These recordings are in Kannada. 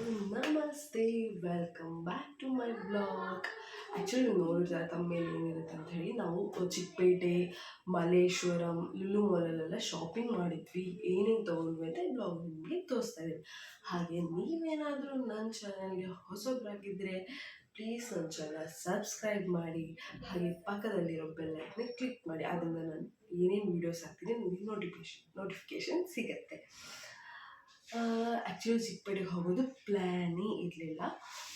ನಮಸ್ತೆ, welcome back to my blog. Actually ನೋಡಿದ್ರೆ ತಮ್ಮ ಮೇಲೆ ಏನಿರುತ್ತೆ ಅಂತ ಹೇಳಿ ನಾವು ಚಿಕ್ಕಪೇಟೆ, ಮಲ್ಲೇಶ್ವರಂ, ಲುಲು ಮಾಲಲ್ಲೆಲ್ಲ ಶಾಪಿಂಗ್ ಮಾಡಿದ್ವಿ. ಏನೇನು ತೊಗೊಂಡ್ವಿ ಅಂತ ಈ ಬ್ಲಾಗ್ ನಿಮಗೆ ತೋರಿಸ್ತಾ ಇದ್ದೀನಿ. ಹಾಗೆ ನೀವೇನಾದರೂ ನನ್ನ ಚಾನಲ್ಗೆ ಹೊಸಬ್ರಾಗಿದ್ದರೆ ಪ್ಲೀಸ್ ನನ್ನ ಚಾನಲ್ ಸಬ್ಸ್ಕ್ರೈಬ್ ಮಾಡಿ, ಹಾಗೆ ಪಕ್ಕದಲ್ಲಿರೋ ಬೆಲ್ ಐಕನ್ನ ಕ್ಲಿಕ್ ಮಾಡಿ. ಅದರಿಂದ ನಾನು ಏನೇನು ವೀಡಿಯೋಸ್ ಹಾಕ್ತೀನಿ ನಿಮಗೆ ನೋಟಿಫಿಕೇಷನ್ ಸಿಗುತ್ತೆ. ಆ್ಯಕ್ಚುಲಿ ಚಿಕ್ಕಪೇಟೆಗೆ ಹೋಗೋದು ಪ್ಲ್ಯಾನೇ ಇರಲಿಲ್ಲ.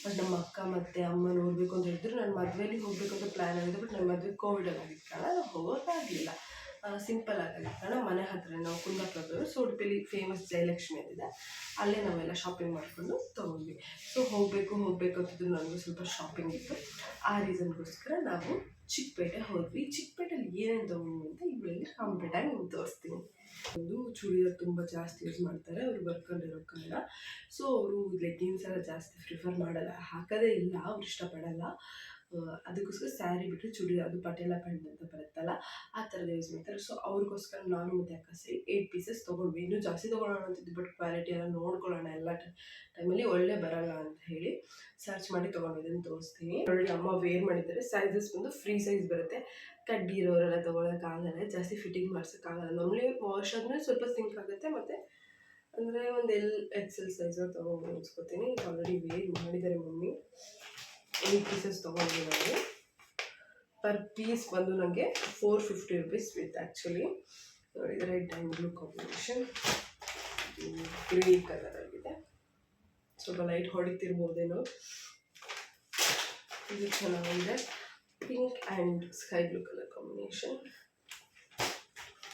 ಬಟ್ ನಮ್ಮ ಅಕ್ಕ ಮತ್ತು ಅಮ್ಮ ನೋಡಬೇಕು ಅಂತ ಹೇಳಿದ್ರು. ನಾನು ಮದುವೆಯಲ್ಲಿ ಹೋಗಬೇಕು ಅಂತ ಪ್ಲ್ಯಾನ್ ಆಗಿದೆ. ಬಟ್ ನನ್ನ ಮದುವೆ ಕೋವಿಡಲ್ಲಿ ಆಗಿದ್ದ ಕಾರಣ ನಾವು ಹೋಗೋಕ್ಕಾಗಲಿಲ್ಲ. ಸಿಂಪಲ್ ಆಗಿದ್ದ ಕಾರಣ ಮನೆ ಹತ್ತಿರ ನಾವು ಕುಂದಾಪುರದವರು, ಸೊ ಉಡುಪಿಲಿ ಫೇಮಸ್ ಜಯಲಕ್ಷ್ಮಿ ಅಂತಿದೆ, ಅಲ್ಲೇ ನಾವೆಲ್ಲ ಶಾಪಿಂಗ್ ಮಾಡಿಕೊಂಡು ತೊಗೊಂಡ್ವಿ. ಸೊ ಹೋಗಬೇಕು ಅಂತಿದ್ದು ನನಗೂ ಸ್ವಲ್ಪ ಶಾಪಿಂಗ್ ಇತ್ತು. ಆ ರೀಸನ್ಗೋಸ್ಕರ ನಾವು ಚಿಕ್ಕಪೇಟೆ ಹೋದ್ವಿ. ಚಿಕ್ಕಪೇಟೆಯಲ್ಲಿ ಏನೇನು ತೊಗೊಂಡ್ವಿ ಅಂತ ಇವುಗಳಲ್ಲಿ ಕಂಪ್ಲೀಟಾಗಿ ನಿಮ್ಗೆ ತೋರಿಸ್ತೀನಿ. ಒಂದು ಚೂಡಿದಾರ್ ತುಂಬ ಜಾಸ್ತಿ ಯೂಸ್ ಮಾಡ್ತಾರೆ ಅವರು ವರ್ಕಲ್ಲಿರೋ ಕಾರಣ. ಸೊ ಅವರು ಲೆಗ್ಗಿನ್ಸ್ ಎಲ್ಲ ಜಾಸ್ತಿ ಪ್ರಿಫರ್ ಮಾಡಲ್ಲ, ಹಾಕೋದೇ ಇಲ್ಲ, ಅವ್ರು ಇಷ್ಟಪಡಲ್ಲ. ಅದಕ್ಕೋಸ್ಕರ ಸ್ಯಾರಿ ಬಿಟ್ಟರೆ ಚೂಡಿದಾರ್, ಅದು ಪಟೇಲ ಪ್ಯಾಂಟ್ ಅಂತ ಬರುತ್ತಲ್ಲ, ಆ ಥರದ ಯೂಸ್ ಮಾಡ್ತಾರೆ. ಸೊ ಅವ್ರಿಗೋಸ್ಕರ ನಾನು ಮತ್ತು ಅಕ್ಕ ಸೇರಿ 8 ಪೀಸಸ್ ತೊಗೊಂಡ್ವಿ. ಇನ್ನೂ ಜಾಸ್ತಿ ತೊಗೊಳ್ಳೋಣ ಅಂತಿದ್ದು, ಬಟ್ ಕ್ವಾಲಿಟಿ ಎಲ್ಲ ನೋಡ್ಕೊಳ್ಳೋಣ, ಎಲ್ಲ ಟೈಮಲ್ಲಿ ಒಳ್ಳೆ ಬರೋಲ್ಲ ಅಂತ ಹೇಳಿ ಸರ್ಚ್ ಮಾಡಿ ತೊಗೊಂಡಿದ್ದನ್ನು ತೋರಿಸ್ತೀನಿ. ಆಲ್ರೆಡಿ ಅಮ್ಮ ವೇರ್ ಮಾಡಿದ್ದಾರೆ. ಸೈಜಸ್ ಬಂದು ಫ್ರೀ ಸೈಜ್ ಬರುತ್ತೆ. ಕಡ್ಡಿ ಇರೋರೆಲ್ಲ ತೊಗೊಳಕ್ಕಾಗಲ್ಲ, ಜಾಸ್ತಿ ಫಿಟ್ಟಿಂಗ್ ಮಾಡ್ಸೋಕ್ಕಾಗಲ್ಲ. ನಮ್ಮಲ್ಲಿ ವಾಶ್ ಆದಮೇಲೆ ಸ್ವಲ್ಪ ಸಿಂಕ್ ಆಗುತ್ತೆ. ಮತ್ತು ಅಂದರೆ ಒಂದು XL ಸೈಜ್ ತೊಗೊಂಡು ಅನ್ಸ್ಕೊತೀನಿ. ಆಲ್ರೆಡಿ ವೇರ್ ಮಾಡಿದ್ದಾರೆ ಮಮ್ಮಿ. 8 ಪೀಸಸ್ ತೊಗೊಂಡ್ವಿ ನಾವು. ಪರ್ ಪೀಸ್ ಬಂದು ನನಗೆ 450 ರುಪೀಸ್ ವಿತ್. ಆ್ಯಕ್ಚುಲಿ ನೋಡಿ, red and blue combination, grey colour ಆಗಿದೆ. ಸ್ವಲ್ಪ ಲೈಟ್ ಹೊಡಿತಿರ್ಬೋದೇನೋ. ಇದು ಚೆನ್ನಾಗಿದೆ. Pink and sky blue colour combination.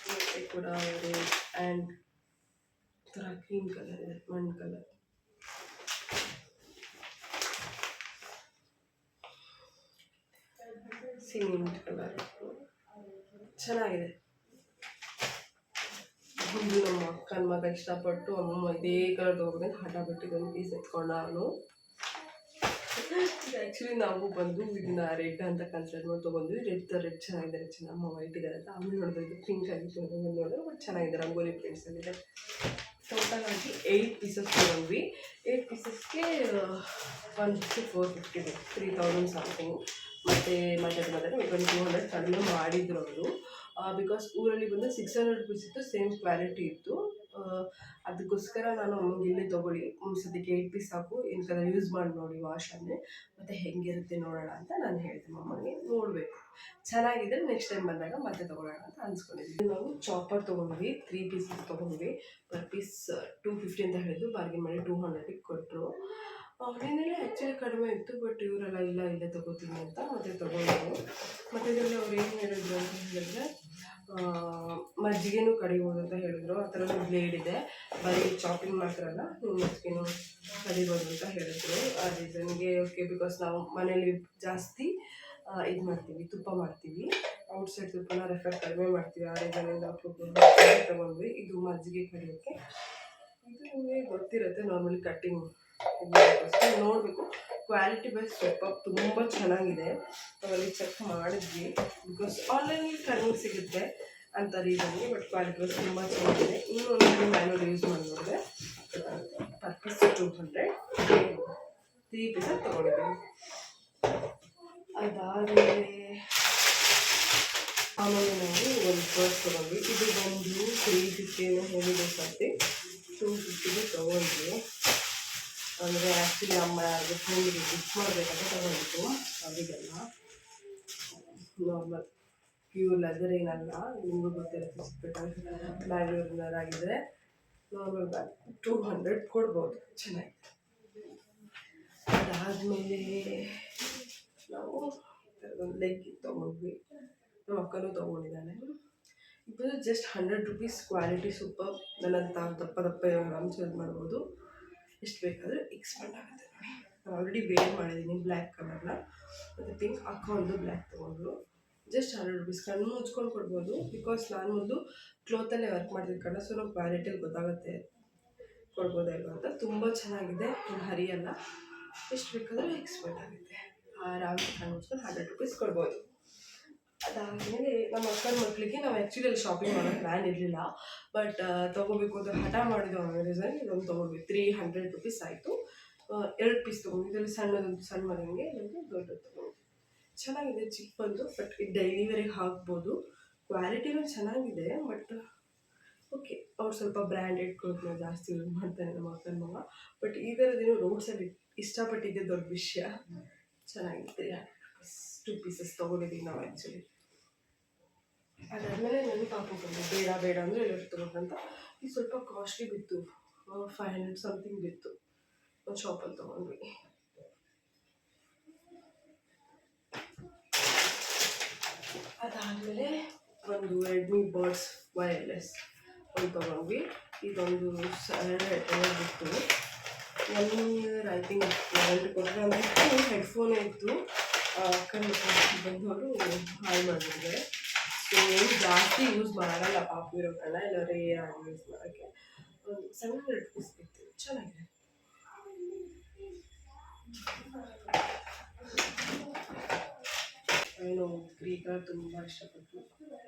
ಮತ್ತು ಕೂಡ ರೆಡ್ ಆ್ಯಂಡ್ ಥರ ಕ್ರೀಮ್ ಕಲರ್ ಇದೆ, ಮಣ್ಣು ಕಲರ್. ಸಿಮೆಂಟ್ ಕಲರ್ ಚೆನ್ನಾಗಿದೆ. ಒಂದು ನಮ್ಮ ಅಕ್ಕನ ಮಗ ಇಷ್ಟಪಟ್ಟು ಅಮ್ಮಮ್ಮ ಇದೇ ಕಲರ್ ತೊಗೋಬೇಕಂತ ಹಠ ಬಿಟ್ಟಿದ್ದೊಂದು ಪೀಸ್ ಎತ್ಕೊಂಡು ನಾನು. ಆ್ಯಕ್ಚುಲಿ ನಾವು ಬಂದು ಇದನ್ನ ರೆಡ್ ಅಂತ ಕನ್ಸಿಡರ್ ಮಾಡಿ ತೊಗೊಂಡ್ವಿ. ರೆಡ್ ಚೆನ್ನಾಗಿದೆ, ಅಮ್ಮ ವೈಟ್ ಇದೆ ಅಂತ. ಆಮೇಲೆ ನೋಡಿದ್ರೆ ಇದು ಪಿಂಕ್ ಆಗಿತ್ತು, ನೋಡಿದ್ರೆ ಬಟ್ ಚೆನ್ನಾಗಿದೆ, ರಂಗೋಲಿ ಪ್ರಿಂಟ್ಸ್ ಆಗಿದೆ. ಟೋಟಲ್ ಆಗಿ 8 ಪೀಸಸ್ ತೊಗೊಂಡ್ವಿ. 8 ಪೀಸಸ್ಗೆ 450 3000 ಸಮಥಿಂಗ್. ಮತ್ತು ಮಾತಾಡಿ 200 ಕಡಿಮೆ ಮಾಡಿದ್ರು ಅವರು. ಬಿಕಾಸ್ ಊರಲ್ಲಿ ಬಂದು 600 ರುಪೀಸ್ ಇತ್ತು, ಸೇಮ್ ಕ್ವಾಲಿಟಿ ಇತ್ತು. ಅದಕ್ಕೋಸ್ಕರ ನಾನು ಅಮ್ಮಗೆ ಇಲ್ಲೇ ತೊಗೊಳ್ಳಿ, ಸದ್ಯಕ್ಕೆ 8 ಪೀಸ್ ಸಾಕು, ಏನು ಕಲರ್ ಯೂಸ್ ಮಾಡಿ ನೋಡಿ ವಾಶನ್ನೇ, ಮತ್ತು ಹೆಂಗಿರುತ್ತೆ ನೋಡೋಣ ಅಂತ ನಾನು ಹೇಳಿದೆ ಅಮ್ಮಗೆ. ನೋಡಬೇಕು, ಚೆನ್ನಾಗಿದ್ದರೆ ನೆಕ್ಸ್ಟ್ ಟೈಮ್ ಬಂದಾಗ ಮತ್ತೆ ತೊಗೊಳ್ಳೋಣ ಅಂತ ಅನ್ಸ್ಕೊಂಡಿದ್ವಿ. ನಾವು ಚಾಪರ್ ತೊಗೊಂಡ್ವಿ, 3 ಪೀಸಸ್ ತೊಗೊಂಡ್ವಿ. ಪರ್ ಪೀಸ್ 250 ಅಂತ ಹೇಳಿದ್ದು, ಬಾರ್ಗೇನ್ ಮಾಡಿ 200ಗೆ ಕೊಟ್ಟರು. ಆನ್ಲೈನಲ್ಲಿ ಆ್ಯಕ್ಚುಲಿ ಕಡಿಮೆ ಇತ್ತು, ಬಟ್ ಇವರೆಲ್ಲ ಇಲ್ಲೇ ತೊಗೋತೀನಿ ಅಂತ ಮತ್ತೆ ತೊಗೊಂಡ್ರು. ಮತ್ತು ಇದರಲ್ಲಿ ಅವ್ರು ಏನು ಹೇಳಿದ್ರು ಅಂತ ಹೇಳಿದ್ರೆ, ಮಜ್ಜಿಗೆನೂ ಕಡಿಬೋದು ಅಂತ ಹೇಳಿದ್ರು. ಆ ಥರದ್ದು ಬ್ಲೇಡ್ ಇದೆ, ಬರೀ ಚಾಪಿಂಗ್ ಮಾಡ್ತಾರಲ್ಲ, ಮಜ್ಜಿಗೆನೂ ಕಡಿಬೋದು ಅಂತ ಹೇಳಿದ್ರು. ಆ ರೀಸನ್ಗೆ ಓಕೆ, ಬಿಕಾಸ್ ನಾವು ಮನೇಲಿ ಜಾಸ್ತಿ ಇದು ಮಾಡ್ತೀವಿ, ತುಪ್ಪ ಮಾಡ್ತೀವಿ, ಔಟ್ಸೈಡ್ ತುಪ್ಪನ ರೆಫರ್ ಕಡಿಮೆ ಮಾಡ್ತೀವಿ. ಆ ರೀಸನಿಂದ ತೊಗೊಂಡ್ವಿ. ಇದು ಮಜ್ಜಿಗೆ ಕಡಿಯೋಕ್ಕೆ. ಇದು ನಿಮಗೆ ಗೊತ್ತಿರುತ್ತೆ ನಾರ್ಮಲಿ ಕಟ್ಟಿಂಗ್ ನೋಡಬೇಕು. ಕ್ವಾಲಿಟಿ ಬೈ ಸೂಪರ್, ತುಂಬ ಚೆನ್ನಾಗಿದೆ. ನಾವಲ್ಲಿ ಚೆಕ್ ಮಾಡಿದ್ವಿ, ಬಿಕಾಸ್ ಆನ್ಲೈನಲ್ಲಿ ಕಡಿಮೆ ಸಿಗುತ್ತೆ ಅಂತ ರೀಸನ್ಗೆ, ಬಟ್ ಕ್ವಾಲಿಟಿ ಬೈ ತುಂಬ ಚೆನ್ನಾಗಿದೆ. ಇನ್ನೊಂದು ಮ್ಯಾನುವಲ್ ಯೂಸ್ ಮಾಡಿ ನೋಡಿದ್ರೆ ಪರ್ ಪೀಸ್ 200, 3 ಪೀಸಲ್ಲಿ ತೊಗೊಂಡಿದ್ದೀವಿ. ಅದಾದಮೇಲೆ ಆಮೇಲೆ ನಾವು ಒಂದು ಪರ್ಸ್ ತೊಗೊಂಡ್ವಿ. ಇದು ಬಂದು 350 ಹೇಳಿದೆ, ಸರ್ತಿ 250ಗೆ ತೊಗೊಂಡ್ವಿ. ಅಂದರೆ ಆ್ಯಕ್ಚುಲಿ ಅಮ್ಮ ಫ್ರೆಂಡಿಗೆ ಗಿಫ್ಟ್ ಮಾಡಬೇಕಂತ ತೊಗೊಂಡಿತ್ತು. ಅವರಿಗೆಲ್ಲ ನಾರ್ಮಲ್ ಪ್ಯೂರ್ ಲೆದರ್ ಏನಲ್ಲ, ನಿಮಗೂ ಗೊತ್ತಿರುತ್ತೆ, ಚಿಕ್ಕಪೇಟೆ ಬ್ಯಾಂಗ್ಳೂರಿನವರಾಗಿದ್ದರೆ ನಾರ್ಮಲ್ ಬ್ಯಾಗ್ 200 ಕೊಡ್ಬೋದು, ಚೆನ್ನಾಗಿದೆ. ಅದಾದಮೇಲೆ ನಾವು ಒಂದು ಲೆಗ್ ತೊಗೊಂಡ್ವಿ, ನಮ್ಮ ಅಕ್ಕನೂ ತೊಗೊಂಡಿದ್ದಾನೆ. ಇದು ಜಸ್ಟ್ 100 ರುಪೀಸ್, ಕ್ವಾಲಿಟಿ ಸೂಪರ್. ನನ್ನಂತ ದಪ್ಪ ಗ್ರಾಮ್ಸ್ ಯೂಸ್ ಮಾಡ್ಬೋದು, ಎಷ್ಟು ಬೇಕಾದರೂ ಎಕ್ಸ್ಪೆಂಡ್ ಆಗುತ್ತೆ. ನಾನು ಆಲ್ರೆಡಿ ವೇರ್ ಮಾಡಿದ್ದೀನಿ ಬ್ಲ್ಯಾಕ್ ಕಲರ್ನ, ಮತ್ತು ಪಿಂಕ್. ಅಕ್ಕ ಒಂದು ಬ್ಲ್ಯಾಕ್ ತೊಗೊಂಡ್ರು. ಜಸ್ಟ್ 100 ರುಪೀಸ್, ಕಣ್ಣು ಮುಚ್ಕೊಂಡು ಕೊಡ್ಬೋದು. ಬಿಕಾಸ್ ನಾನು ಒಂದು ಕ್ಲೋತಲ್ಲೇ ವರ್ಕ್ ಮಾಡ್ತಿದ್ದ ಕಾರಣ, ಸೊ ನಾವು ಕ್ವಾಲಿಟಿಯಲ್ಲಿ ಗೊತ್ತಾಗುತ್ತೆ ಕೊಡ್ಬೋದಲ್ವ ಅಂತ. ತುಂಬ ಚೆನ್ನಾಗಿದೆ, ಹರಿಯಲ್ಲ, ಎಷ್ಟು ಬೇಕಾದರೂ ಎಕ್ಸ್ಪೆಂಡ್ ಆಗುತ್ತೆ. ಆರಾಮಾಗಿ ಕಣ್ಣು ಮುಚ್ಕೊಂಡು 100 ರುಪೀಸ್ ಕೊಡ್ಬೋದು. ಅದಾದಮೇಲೆ ನಮ್ಮ ಅಕ್ಕನ ಮಕ್ಕಳಿಗೆ ನಾವು ಆ್ಯಕ್ಚುಲಿ ಅಲ್ಲಿ ಶಾಪಿಂಗ್ ಮಾಡೋ ಪ್ಲ್ಯಾನ್ ಇರಲಿಲ್ಲ, ಬಟ್ ತೊಗೋಬೇಕು ಅಂತ ಹಠ ಮಾಡಿದ್ದು. ರೀಸನ್ ಇದೊಂದು ತೊಗೊಂಡ್ವಿ. 300 ರುಪೀಸ್ ಆಯಿತು. 2 ಪೀಸ್ ತೊಗೊಂಡು, ಇದರಲ್ಲಿ ಸಣ್ಣದೊಂದು ಸಣ್ಣ ಮಗನಿಗೆ, ಇದೊಂದು ದೊಡ್ಡದು ತೊಗೊಂಡು. ಚೆನ್ನಾಗಿದೆ ಚಿಪ್ಪಂದು, ಬಟ್ ಇದು ಡೈಲಿ ವೇರಿಗೆ ಹಾಕ್ಬೋದು. ಕ್ವಾಲಿಟಿನೂ ಚೆನ್ನಾಗಿದೆ, ಬಟ್ ಓಕೆ ಅವ್ರು ಸ್ವಲ್ಪ ಬ್ರ್ಯಾಂಡೆಡ್ ಕ್ಲೋತ್ನ ಜಾಸ್ತಿ ಯೂಸ್ ಮಾಡ್ತಾನೆ ನಮ್ಮ ಅಕ್ಕನ ಮಗ. ಬಟ್ ಈ ಥರದ್ದೇನು ರೋಡ್ ಸೈಡ್ ಇಷ್ಟಪಟ್ಟಿದ್ದೆ ದೊಡ್ಡ ವಿಷಯ. ಚೆನ್ನಾಗಿದೆ. 2 ಪೀಸಸ್ ತೊಗೊಂಡಿದ್ದೀವಿ ನಾವು ಆ್ಯಕ್ಚುಲಿ. ಅದಾದಮೇಲೆ ನನ್ನ ಪಾಪು ಬಂದು ಬೇಡ ಬೇಡ ಅಂದರೆ ಎಲ್ಲರೂ ತೊಗೊಂಡ್ರಂತ. ಇದು ಸ್ವಲ್ಪ ಕಾಸ್ಟ್ಲಿ ಬಿತ್ತು, 500 ಸಮಥಿಂಗ್ ಬಿತ್ತು. ಒಂದು ಶಾಪಲ್ಲಿ ತೊಗೊಂಡ್ವಿ. ಅದಾದಮೇಲೆ ಒಂದು ರೆಡ್ಮಿ ಬರ್ಡ್ಸ್ ವೈರ್ಲೆಸ್ ಒಂದು ತೊಗೊಂಡ್ವಿ. ಇದೊಂದು 200 ಬಿತ್ತು. 1 ಇಯರ್ ಐ ಥಿಂಕ್ ವಾರಂಟಿ ಕೊಟ್ಟರೆ ಅಂದರೆ ಹೆಡ್ಫೋನೇ ಇತ್ತು. ಅಕ್ಕನ ಬಂದವರು ಹಾಳು ಮಾಡಿದ್ದಾರೆ. ಸೊ ಏನು ಜಾಸ್ತಿ ಯೂಸ್ ಮಾಡಲ್ಲ ಪಾಪು ಇರೋ ಕಾರಣ, ಇಲ್ಲ ರೇರ್ ಆಗಿ ಯೂಸ್ ಮಾಡೋಕ್ಕೆ. ಒಂದು 700 ಪೀಸ್ ಬಿತ್ತು. ಚೆನ್ನಾಗಿದೆ. ಏನು ಗ್ರೀನ್ ಕಲರ್ ತುಂಬ ಇಷ್ಟಪಟ್ಟು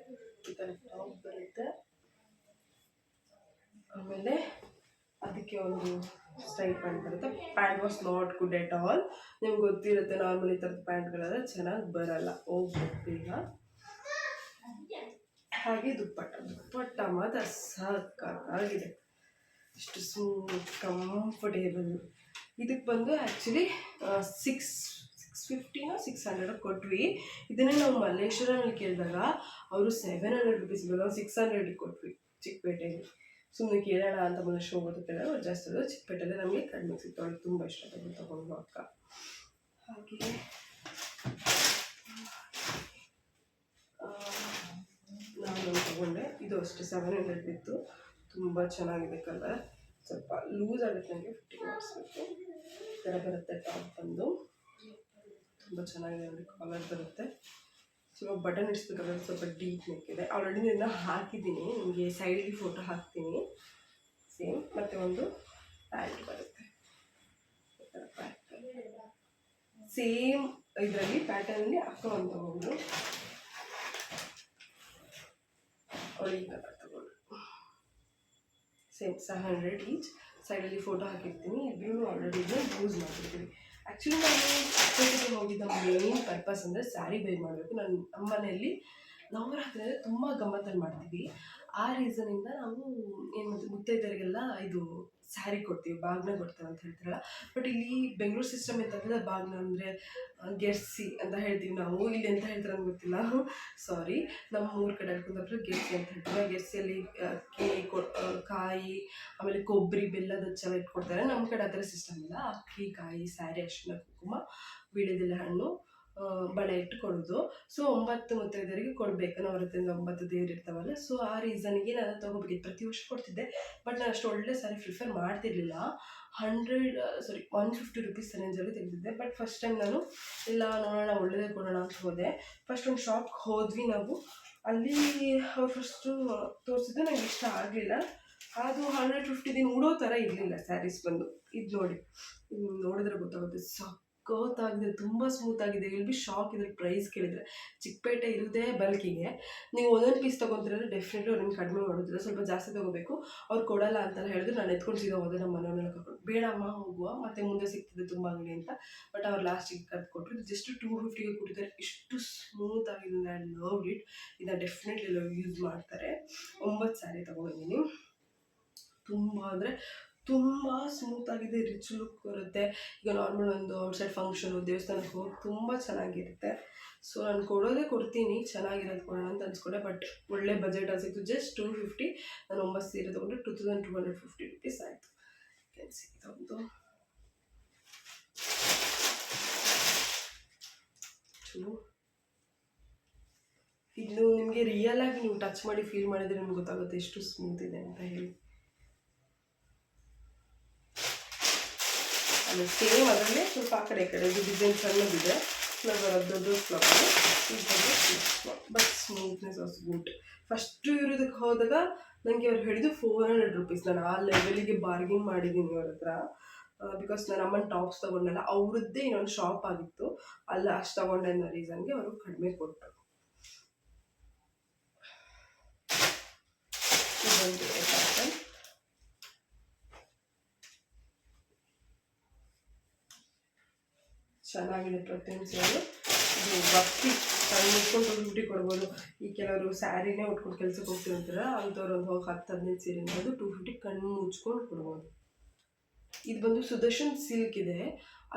ಈ ಥರ ಟಾಪ್ ಬರುತ್ತೆ. ಆಮೇಲೆ ಅದಕ್ಕೆ ಒಂದು ಸ್ಟೈಲ್ ಪ್ಯಾಂಟ್ ಬರುತ್ತೆ. Pant was not good at all. ನಿಮ್ಗೆ ಗೊತ್ತಿರುತ್ತೆ ನಾರ್ಮಲ್ ಈ ಥರದ ಪ್ಯಾಂಟ್ಗಳೆಲ್ಲ ಚೆನ್ನಾಗಿ ಬರಲ್ಲ, ಹೋಗ್ಬೇಕು ಈಗ. ಹಾಗೆ ದುಪ್ಪಟ್ಟ ಮಾತ್ರ ಸಾಕಾಗಿದೆ, ಇಷ್ಟು ಸ್ಮೂತ್ ಕಂಫರ್ಟೇಬಲ್. ಇದಕ್ಕೆ ಬಂದು ಆ್ಯಕ್ಚುಲಿ 650 600 ಕೊಟ್ವಿ. ಇದನ್ನೇ ನಾವು ಮಲ್ಲೇಶ್ವರಲ್ಲಿ ಕೇಳಿದಾಗ ಅವರು 700 ರುಪೀಸ್ ಬರೋ 600 ಕೊಟ್ವಿ ಚಿಕ್ಕಪೇಟೆಯಲ್ಲಿ. ಸುಮ್ಮನೆ ಕೇಳೋಣ ಅಂತ ಮೊದಲು ಶೋ ಓದುತ್ತೇವೆ, ಅವ್ರು ಜಾಸ್ತಿ ಅದು ಚಿಕ್ಕಪೇಟೆಯಲ್ಲಿ ನಮಗೆ ಕಡಿಮೆ ಸಿಗ್ತು. ಅವ್ರಿಗೆ ತುಂಬ ಇಷ್ಟಪಟ್ಟು ತೊಗೊಂಡು ಅಕ್ಕ. ಹಾಗೆ ನಾನು ತೊಗೊಂಡೆ, ಇದು ಅಷ್ಟೇ 700 ಬಿತ್ತು. ತುಂಬ ಚೆನ್ನಾಗಿದೆ ಕಲರ್. ಸ್ವಲ್ಪ ಲೂಸ್ ಆಗುತ್ತೆ, ನನಗೆ 50 ಮಾಡಿಸ್ಬೇಕು. ಈ ಥರ ಬರುತ್ತೆ ಟಾಪ್ ಬಂದು, ತುಂಬ ಚೆನ್ನಾಗಿದೆ. ನೋಡಿ ಕಾಲರ್ ಬರುತ್ತೆ, ಸ್ವಲ್ಪ ಬಟನ್ ಇಡಿಸ್ಬೇಕಾದ್ರೆ ಸ್ವಲ್ಪ ಡೀಪ್ ನೆಕ್ ಇದೆ. ಆಲ್ರೆಡಿ ನಾನು ಹಾಕಿದ್ದೀನಿ, ನಿಮಗೆ ಸೈಡಿಗೆ ಫೋಟೋ ಹಾಕ್ತೀನಿ ಸೇಮ್. ಮತ್ತು ಒಂದು ಪ್ಯಾಂಟ್ ಬರುತ್ತೆ, ಈ ಥರ ಪ್ಯಾಂಟ್ ಸೇಮ್ ಇದರಲ್ಲಿ ಪ್ಯಾಟರ್ನಲ್ಲಿ ಅಕ್ಕ ಒಂದು ತೊಗೊಂಡು ಅವಳಿಗೆ ಕಲರ್ ತಗೊಂಡು ಸೇಮ್ 700 ಈಚ್. ಸೈಡಲ್ಲಿ ಫೋಟೋ ಹಾಕಿರ್ತೀನಿ. ಇಬ್ಬರೂ ಆಲ್ರೆಡಿ ಯೂಸ್ ಮಾಡಿರ್ತೀವಿ. ಆ್ಯಕ್ಚುಲಿ ನಾನು ಚಿಕ್ಕಪೇಟೆಗೆ ಹೋಗಿದ್ದ ಮೇನ್ ಪರ್ಪಸ್ ಅಂದರೆ ಸ್ಯಾರಿ ಬೈ ಮಾಡಬೇಕು. ನಮ್ಮ ಮನೆಯಲ್ಲಿ ನವರಾತ್ರಿ ಅಂದರೆ ತುಂಬ ಗಮ್ಮತ್ತಲ್ಲಿ ಮಾಡ್ತೀವಿ. ಆ ರೀಸನಿಂದ ನಾವು ಏನು ಮುತ್ತೈದರಿಗೆಲ್ಲ ಇದು ಸ್ಯಾರಿ ಕೊಡ್ತೀವಿ, ಬಾಗ್ನ ಕೊಡ್ತೇವೆ ಅಂತ ಹೇಳ್ತಾರಲ್ಲ. ಬಟ್ ಇಲ್ಲಿ ಬೆಂಗಳೂರು ಸಿಸ್ಟಮ್ ಎಂತಂದರೆ ಬಾಗ್ನ ಅಂದರೆ ಗೆರ್ಸಿ ಅಂತ ಹೇಳ್ತೀವಿ ನಾವು. ಇಲ್ಲಿ ಎಂತ ಹೇಳ್ತಾರೆ ಅಂತ ಗೊತ್ತಿಲ್ಲ, ಸಾರಿ. ನಮ್ಮ ಊರ ಕಡೆ ಕುಂದಾಪುರ ಗೆರ್ಸಿ ಅಂತ ಹೇಳ್ತಾರೆ. ಗೆರ್ಸಿಯಲ್ಲಿ ಅಕ್ಕಿ ಕಾಯಿ, ಆಮೇಲೆ ಕೊಬ್ಬರಿ, ಬೆಲ್ಲದ ಹಚ್ಚೆಲ್ಲ ಇಟ್ಕೊಡ್ತಾರೆ. ನಮ್ಮ ಕಡೆ ಆ ಥರ ಸಿಸ್ಟಮ್ ಇಲ್ಲ. ಅಕ್ಕಿ, ಕಾಯಿ, ಸ್ಯಾರಿ, ಅರಿಶಿನ, ಕುಂಕುಮ, ವೀಳ್ಯದೆಲೆ ಹಣ್ಣು, ಬಳೆ ಇಟ್ಟು ಕೊಡೋದು. ಸೊ 9 ಮುತ್ತೈದೆಯರಿಗೆ ಕೊಡಬೇಕು. ನವರಾತ್ರಿಯಿಂದ 9 ದೇವ್ರು ಇರ್ತಾವಲ್ಲ. ಸೊ ಆ ರೀಸನ್ಗೆ ನಾನು ತೊಗೋಬೇಕಿತ್ತು. ಪ್ರತಿ ವರ್ಷ ಕೊಡ್ತಿದ್ದೆ, ಬಟ್ ನಾನು ಅಷ್ಟು ಒಳ್ಳೆ ಸ್ಯಾರಿ ಪ್ರಿಫರ್ ಮಾಡ್ತಿರ್ಲಿಲ್ಲ. 150 ರುಪೀಸ್ ರೇಂಜಲ್ಲಿ ತೆಗೆದಿದ್ದೆ. ಬಟ್ ಫಸ್ಟ್ ಟೈಮ್ ನಾನು ಇಲ್ಲ ನೋಡೋಣ ಒಳ್ಳೆಯದೇ ಕೊಡೋಣ ಅಂತ ಹೋದೆ. ಫಸ್ಟ್ ಒಂದು ಶಾಪ್ಗೆ ಹೋದ್ವಿ ನಾವು. ಅಲ್ಲಿ ಅವ್ರು ಫಸ್ಟು ತೋರಿಸಿದ್ದು ನನಗೆ ಇಷ್ಟ ಆಗಲಿಲ್ಲ. ಅದು 150 ದಿನ ಉಡೋ ಥರ ಇರಲಿಲ್ಲ ಸ್ಯಾರೀಸ್ ಬಂದು. ಇದು ನೋಡಿ, ನೋಡಿದ್ರೆ ಗೊತ್ತಾಗುತ್ತೆ, ಸಖತ್ತಾಗಿದೆ, ತುಂಬ ಸ್ಮೂತ್ ಆಗಿದೆ. ಇಲ್ಲಿ ಬಿ ಶಾಕ್ ಇದ್ರ ಪ್ರೈಸ್ ಕೇಳಿದರೆ. ಚಿಕ್ಕಪೇಟೆ ಇರೋದೇ ಬಲ್ಕಿಗೆ, ನೀವು ಒಂದೊಂದು ಪೀಸ್ ತೊಗೊತಿದ್ರೆ ಡೆಫಿನೆಟ್ಲಿ ಅವ್ರು ನಿಮ್ಗೆ ಕಡಿಮೆ ಮಾಡೋದಿಲ್ಲ, ಸ್ವಲ್ಪ ಜಾಸ್ತಿ ತೊಗೋಬೇಕು. ಅವ್ರು ಕೊಡಲ್ಲ ಅಂತೆಲ್ಲ ಹೇಳಿದ್ರು. ನಾನು ಎತ್ಕೊಂಡು ಸೀದಾ ಹೋದೆ ನಮ್ಮ ಮನೆಯವ್ರನ್ನೆಲ್ಲ ಕರ್ಕೊಂಡು, ಬೇಡಮ್ಮ ಹೋಗುವ ಮತ್ತೆ ಮುಂದೆ ಸಿಗ್ತದೆ ತುಂಬ ಅಂಗಡಿ ಅಂತ. ಬಟ್ ಅವ್ರು ಲಾಸ್ಟಿಗೆ ಕರೆದು ಕೊಟ್ಟರು. ಜಸ್ಟ್ 250ಗೆ ಕೊಟ್ಟಿದ್ದಾರೆ. ಇಷ್ಟು ಸ್ಮೂತ್ ಆಗಿದೆ, ಐ ಲವ್ ಇಟ್. ಇದನ್ನು ಡೆಫಿನೆಟ್ಲಿ ಎಲ್ಲರೂ ಯೂಸ್ ಮಾಡ್ತಾರೆ. 9 ಸ್ಯಾರಿ ತೊಗೊಂಡಿದ್ದೀನಿ. ತುಂಬ ಅಂದರೆ ತುಂಬ ಸ್ಮೂತಾಗಿದೆ, ರಿಚ್ ಲುಕ್ ಬರುತ್ತೆ. ಈಗ ನಾರ್ಮಲ್ ಒಂದು ಔಟ್ಸೈಡ್ ಫಂಕ್ಷನು, ದೇವಸ್ಥಾನಕ್ಕೆ ಹೋಗಿ ತುಂಬ ಚೆನ್ನಾಗಿರುತ್ತೆ. ಸೊ ನಾನು ಕೊಡ್ತೀನಿ, ಚೆನ್ನಾಗಿರೋದು ಕೊಡೋಣ ಅಂತ ಅನ್ಸ್ಕೊಂಡೆ. ಬಟ್ ಒಳ್ಳೆ ಬಜೆಟಲ್ಲಿ ಸಿಕ್ತು. ಜಸ್ಟ್ 250. ನಾನು 9 ಸೀರೆ ತೊಗೊಂಡ್ರೆ 2250 ರುಪೀಸ್ ಆಯಿತು. ಇದೊಂದು ಇನ್ನು ನಿಮಗೆ ರಿಯಲ್ ಆಗಿ ನೀವು ಟಚ್ ಮಾಡಿ ಫೀಲ್ ಮಾಡಿದರೆ ನಿಮ್ಗೆ ಗೊತ್ತಾಗುತ್ತೆ ಎಷ್ಟು ಸ್ಮೂತ್ ಇದೆ ಅಂತ ಹೇಳಿ. ಅದು ಸೇಮ್ ಅದರಲ್ಲೇ ಸ್ವಲ್ಪ ಆ ಕಡೆ ಈ ಕಡೆ ಇದು ಡಿಸೈನ್ ಸಣ್ಣದಿದೆ, ಫ್ಲವರ್ ದೊಡ್ಡ flower. But smoothness was good. First ಇರೋದಕ್ಕೆ ಹೋದಾಗ ನನಗೆ ಅವ್ರು ಹೇಳಿದ್ದು 400 ರುಪೀಸ್. ನಾನು ಆ ಲೆವೆಲಿಗೆ ಬಾರ್ಗಿನ್ ಮಾಡಿದ್ದೀನಿ ಅವ್ರ ಹತ್ರ. ಬಿಕಾಸ್ ನಾನು ಅಮ್ಮನ ಟಾಪ್ಸ್ ತೊಗೊಂಡಲ್ಲ, ಅವ್ರದ್ದೇ ಇನ್ನೊಂದು ಶಾಪ್ ಆಗಿತ್ತು, ಅಲ್ಲ ಅಷ್ಟು ತೊಗೊಂಡೆ ಅನ್ನೋ ರೀಸನ್ಗೆ ಅವರು ಕಡಿಮೆ ಕೊಟ್ಟರು. ಇದೊಂದು ಚೆನ್ನಾಗಿದೆ ಪ್ರತಿಯೊಂದು ಸೀರೆ. ಇದು ಭಕ್ತಿ ಸಣ್ಣ ಉಟ್ಕೊಂಡು ಡ್ಯೂಟಿ ಕೊಡ್ಬೋದು. ಈ ಕೆಲವರು ಸ್ಯಾರಿನೇ ಉಟ್ಕೊಂಡು ಕೆಲ್ಸಕ್ಕೆ ಹೋಗ್ತಿರ್ತಾರೆ, ಅಂಥವ್ರು ಒಂದು ಹೋಗಿ 10-15 ಸೀರೆ ಅದು 250 ಕಣ್ಣು ಮುಚ್ಕೊಂಡು ಕೊಡ್ಬೋದು. ಇದು ಬಂದು ಸುದರ್ಶನ್ ಸಿಲ್ಕ್ ಇದೆ.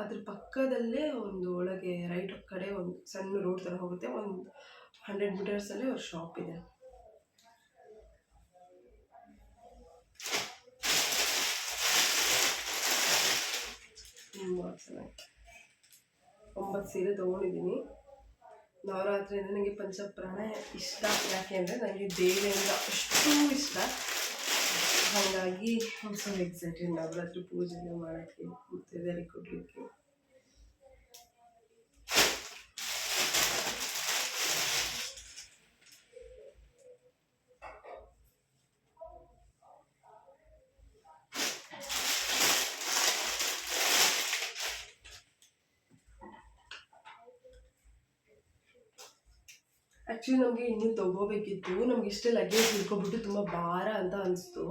ಅದ್ರ ಪಕ್ಕದಲ್ಲೇ ಒಂದು ಒಳಗೆ ರೈಟ್ ಕಡೆ ಒಂದು ಸಣ್ಣ ರೋಡ್ ಥರ ಹೋಗುತ್ತೆ. ಒಂದು 100 ಮೀಟರ್ಸಲ್ಲೇ ಅವ್ರ ಶಾಪ್ ಇದೆ. ತುಂಬ ಚೆನ್ನಾಗಿ 9 ಸೀರೆ ತೊಗೊಂಡಿದ್ದೀನಿ. ನವರಾತ್ರಿ ಅಂದರೆ ನನಗೆ ಪಂಚಪ್ರಾಣ ಇಷ್ಟ. ಯಾಕೆ ಅಂದರೆ ನನಗೆ ದೇವಿಯಿಂದ ಅಷ್ಟು ಇಷ್ಟ. ಹಾಗಾಗಿ ಸೊ ಎಕ್ಸೈಟೆಡ್ ನವರಾತ್ರಿ ಪೂಜೆಗೆ ಮಾಡೋಕ್ಕೆ ಮತ್ತು ಇದೆಲ್ಲ ಕೊಡಲಿಕ್ಕೆ. ಆ್ಯಕ್ಚುಲಿ ನಮಗೆ ಇನ್ನೂ ತೊಗೋಬೇಕಿತ್ತು. ನಮ್ಗೆ ಇಷ್ಟೇ ಲಗೇಜ್ ಹಿಡ್ಕೊಬಿಟ್ಟು ತುಂಬ ಭಾರ ಅಂತ ಅನಿಸ್ತು.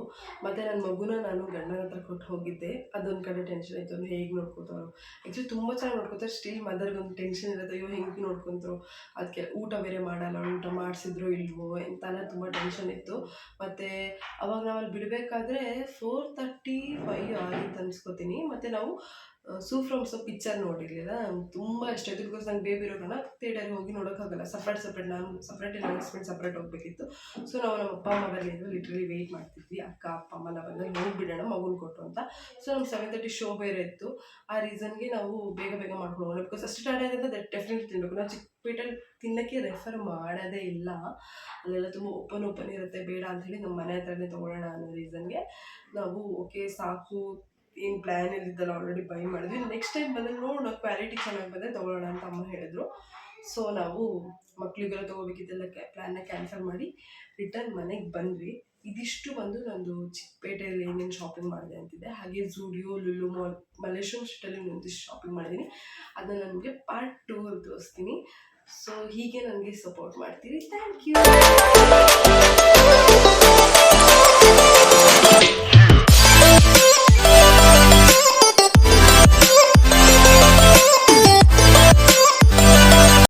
ಮತ್ತು ನನ್ನ ಮಗುನ ನಾನು ಗಂಡನ ಹತ್ರ ಕೊಟ್ಟು ಹೋಗಿದ್ದೆ. ಅದೊಂದು ಕಡೆ ಟೆನ್ಷನ್ ಆಯಿತು, ಅವ್ನು ಹೇಗೆ ನೋಡ್ಕೊತಾರೋ. ಆ್ಯಕ್ಚುಲಿ ತುಂಬ ಚೆನ್ನಾಗಿ ನೋಡ್ಕೊತಾರೆ. ಸ್ಟಿಲ್ ಮದರ್ಗೊಂದು ಟೆನ್ಷನ್ ಇರುತ್ತೆ, ಅಯ್ಯೋ ಹೆಂಗೆ ನೋಡ್ಕೊತಾರೋ, ಅದಕ್ಕೆ ಊಟ ಬೇರೆ ಮಾಡಲ್ಲ, ಊಟ ಮಾಡಿಸಿದ್ರೋ ಇಲ್ವೋ ಅಂತಾನೆ ತುಂಬ ಟೆನ್ಷನ್ ಇತ್ತು. ಮತ್ತು ಅವಾಗ ನಾವಲ್ಲಿ ಬಿಡಬೇಕಾದ್ರೆ 4:35 ಆಗಿತ್ತು ಅನ್ಸ್ಕೊತೀನಿ. ಮತ್ತು ನಾವು ಸೂಫ್ರಮ್ಸ್ ಪಿಕ್ಚರ್ ನೋಡಿರಲಿಲ್ಲ. ತುಂಬ ಇಷ್ಟ ಆಯಿತು. ಬಿಕಾಸ್ ನಂಗೆ ಬೇಬಿ ಇರೋ ಕಾರಣ ಥಿಯೇಟರ್ಗೆ ಹೋಗಿ ನೋಡೋಕ್ಕಾಗಲ್ಲ. ಸಪ್ರೇಟ್ ನಾನು ಸಪ್ರೇಟ್, ನನ್ನ ಹಸ್ಬೆಂಡ್ ಸಪ್ರೇಟ್ ಹೋಗಬೇಕಿತ್ತು. ಸೊ ನಾವು ನಮ್ಮ ಅಪ್ಪ ಅಮ್ಮ ಬರಲಿದ್ರು, ಲಿಟ್ರಲಿ ವೆಯ್ಟ್ ಮಾಡ್ತಿದ್ವಿ. ಅಕ್ಕ ಅಪ್ಪ ಅಮ್ಮನ ಬಂದಾಗ ಹೋಗಿಬಿಡೋಣ ಮಗುನ ಕೊಟ್ಟು ಅಂತ. ಸೊ ನಮ್ಗೆ 7:30 ಶೋ ಬೇರೆ ಇತ್ತು. ಆ ರೀಸನ್ಗೆ ನಾವು ಬೇಗ ಮಾಡ್ಕೊಳ್ಳೋಣ. ಬಿಕಾಸ್ ಅಷ್ಟು ಟೈರ್ಡ್ ಆಗಿದೆ, ಡೆಫಿನೆಟ್ಲಿ ತಿನ್ನಬೇಕು. ನಾವು ಚಿಕ್ಕಪೇಟೆಯಲ್ಲಿ ತಿನ್ನೋಕ್ಕೆ ರೆಫರ್ ಮಾಡೋದೇ ಇಲ್ಲ. ಅಲ್ಲೆಲ್ಲ ತುಂಬ ಓಪನ್ ಇರುತ್ತೆ, ಬೇಡ ಅಂಥೇಳಿ ನಮ್ಮ ಮನೆ ಹತ್ರನೇ ತೊಗೊಳ್ಳೋಣ ಅನ್ನೋ ರೀಸನ್ಗೆ ನಾವು ಓಕೆ ಸಾಕು, ಏನು ಪ್ಲ್ಯಾನಲ್ಲಿದ್ದಲ್ಲ ಆಲ್ರೆಡಿ ಬೈ ಮಾಡಿದ್ವಿ. ನೆಕ್ಸ್ಟ್ ಟೈಮ್ ಬಂದಾಗ ನೋಡೋಣ, ಕ್ವಾಲಿಟಿ ಚೆನ್ನಾಗಿ ಬಂದರೆ ತೊಗೊಳ್ಳೋಣ ಅಂತ ಅಮ್ಮ ಹೇಳಿದ್ರು. ಸೊ ನಾವು ಮಕ್ಕಳಿಗೆಲ್ಲ ತೊಗೋಬೇಕಿದ್ದೆಲ್ಲ ಪ್ಲ್ಯಾನ್ನ ಕ್ಯಾನ್ಸಲ್ ಮಾಡಿ ರಿಟರ್ನ್ ಮನೆಗೆ ಬಂದ್ವಿ. ಇದಿಷ್ಟು ಬಂದು ನಂದು ಚಿಕ್ಕಪೇಟೆಯಲ್ಲಿ ಏನೇನು ಶಾಪಿಂಗ್ ಮಾಡಿದೆ ಅಂತಿದೆ. ಹಾಗೆ ಝೂಡಿಯೋ, ಲುಲು ಮಾಲ್, ಮಲ್ಲೇಶ್ವರಂ ಸ್ಟ್ರೀಟಲ್ಲಿ ಒಂದಿಷ್ಟು ಶಾಪಿಂಗ್ ಮಾಡಿದ್ದೀನಿ. ಅದನ್ನು ನನಗೆ ಪಾರ್ಟ್ 2 ಅಲ್ಲಿ ತೋರಿಸ್ತೀನಿ. ಸೊ ಹೀಗೆ ನನಗೆ ಸಪೋರ್ಟ್ ಮಾಡ್ತೀರಿ. Thank you.